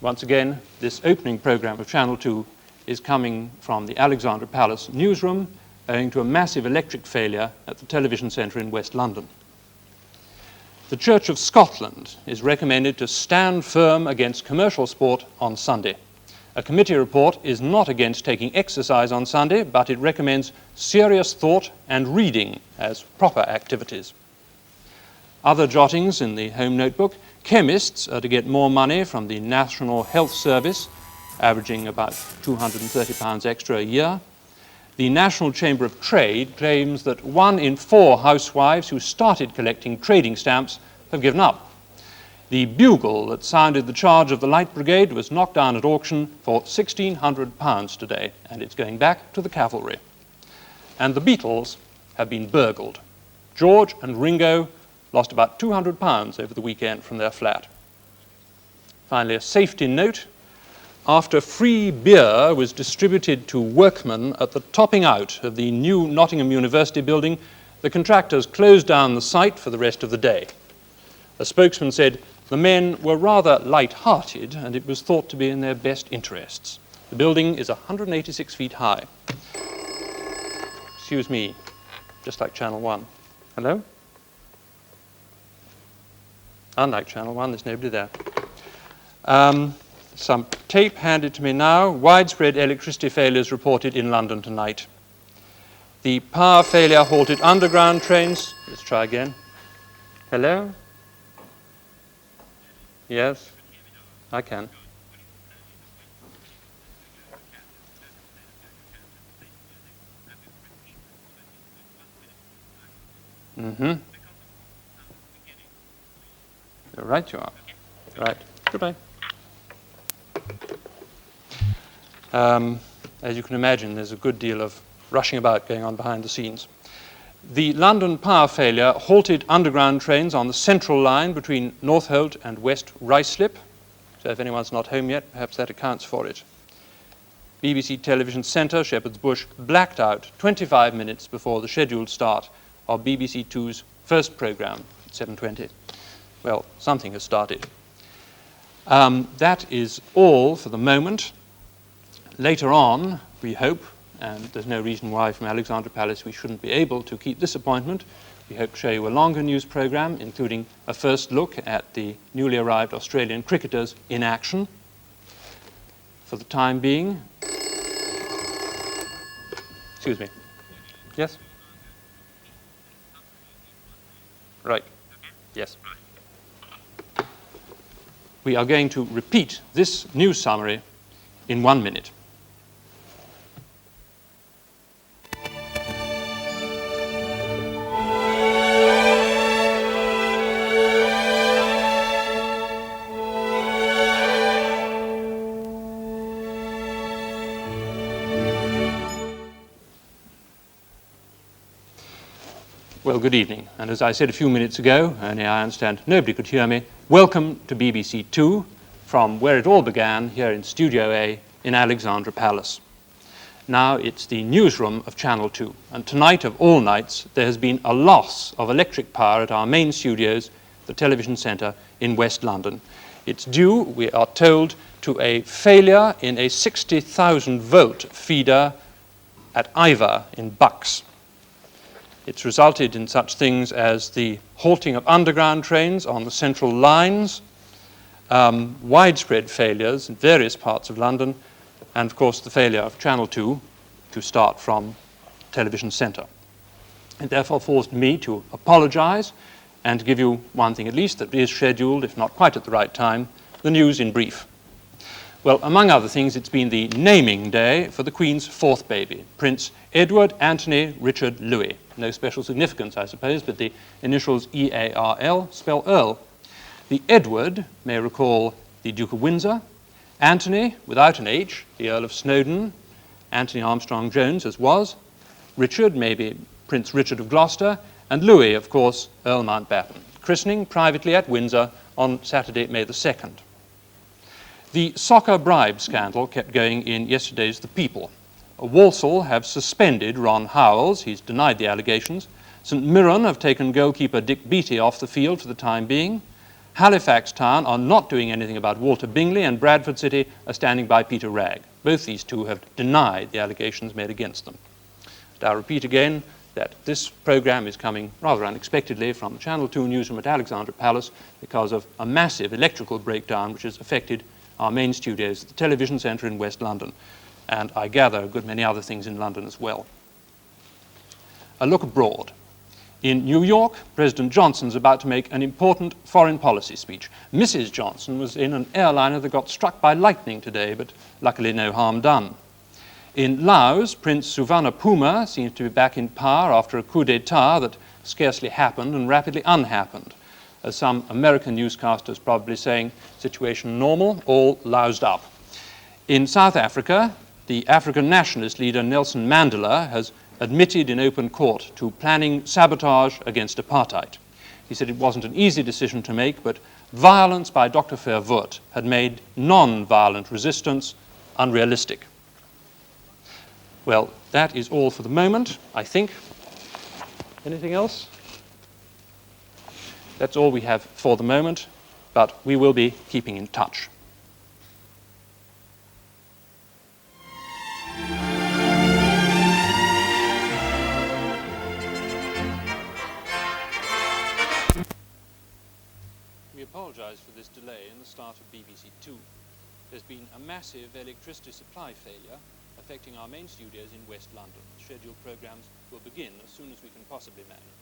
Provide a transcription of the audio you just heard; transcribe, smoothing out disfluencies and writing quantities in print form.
Once again, this opening program of Channel 2 is coming from the Alexandra Palace newsroom owing to a massive electric failure at the television centre in West London. The Church of Scotland is recommended to stand firm against commercial sport on Sunday. A committee report is not against taking exercise on Sunday, but it recommends serious thought and reading as proper activities. Other jottings in the home notebook: chemists are to get more money from the National Health Service, averaging about £230 extra a year. The National Chamber of Trade claims that 1 in 4 housewives who started collecting trading stamps have given up. The bugle that sounded the charge of the Light Brigade was knocked down at auction for £1,600 today, and it's going back to the cavalry. And the Beatles have been burgled. George and Ringo lost about £200 over the weekend from their flat. Finally, a safety note. After free beer was distributed to workmen at the topping out of the new Nottingham University building, the contractors closed down the site for the rest of the day. A spokesman said the men were rather light-hearted and it was thought to be in their best interests. The building is 186 feet high. Excuse me, just like Channel 1. Hello? Unlike Channel 1, there's nobody there. Some tape handed to me now. Widespread electricity failures reported in London tonight. The power failure halted underground trains. Let's try again. Hello? Yes, I can. Mm-hmm. You're right, you are. Right. Goodbye. As you can imagine, there's a good deal of rushing about going on behind the scenes. The London power failure halted underground trains on the central line between Northolt and West Ruislip. So if anyone's not home yet, perhaps that accounts for it. BBC Television Centre, Shepherd's Bush, blacked out 25 minutes before the scheduled start of BBC Two's first programme at 7:20. Well, something has started. That is all for the moment. Later on, we hope, and there's no reason why from Alexandra Palace we shouldn't be able to keep this appointment, we hope to show you a longer news programme, including a first look at the newly arrived Australian cricketers in action. For the time being, excuse me. Yes? Right. Yes. We are going to repeat this news summary in 1 minute. Well, good evening. And as I said a few minutes ago, and I understand nobody could hear me, welcome to BBC Two from where it all began, here in Studio A in Alexandra Palace. Now it's the newsroom of Channel 2, and tonight of all nights there has been a loss of electric power at our main studios, the television centre in West London. It's due, we are told, to a failure in a 60,000 volt feeder at Iver in Bucks. It's resulted in such things as the halting of underground trains on the central lines, widespread failures in various parts of London, and of course the failure of Channel 2 to start from television centre. It therefore forced me to apologise and to give you one thing at least that is scheduled, if not quite at the right time, the news in brief. Well, among other things, it's been the naming day for the Queen's fourth baby, Prince Edward Anthony Richard Louis. No special significance, I suppose, but the initials E-A-R-L spell Earl. The Edward may recall the Duke of Windsor, Anthony, without an H, the Earl of Snowdon, Anthony Armstrong-Jones, as was, Richard, maybe Prince Richard of Gloucester, and Louis, of course, Earl Mountbatten, christening privately at Windsor on Saturday, May the 2nd. The soccer bribe scandal kept going in yesterday's The People. Walsall have suspended Ron Howells. He's denied the allegations. St Mirren have taken goalkeeper Dick Beattie off the field for the time being. Halifax Town are not doing anything about Walter Bingley, and Bradford City are standing by Peter Wragg. Both these two have denied the allegations made against them. And I'll repeat again that this program is coming rather unexpectedly from the Channel 2 newsroom at Alexandra Palace because of a massive electrical breakdown which has affected our main studios at the Television Centre in West London, and I gather a good many other things in London as well. A look abroad. In New York, President Johnson's about to make an important foreign policy speech. Mrs. Johnson was in an airliner that got struck by lightning today, but luckily no harm done. In Laos, Prince Suvarnabhuma seems to be back in power after a coup d'etat that scarcely happened and rapidly unhappened. As some American newscasters probably saying, situation normal, all loused up. In South Africa, the African nationalist leader Nelson Mandela has admitted in open court to planning sabotage against apartheid. He said it wasn't an easy decision to make, but violence by Dr. Verwoerd had made non-violent resistance unrealistic. Well, that is all for the moment, I think. Anything else? That's all we have for the moment, but we will be keeping in touch. We apologize for this delay in the start of BBC Two. There's been a massive electricity supply failure affecting our main studios in West London. Scheduled programs will begin as soon as we can possibly manage.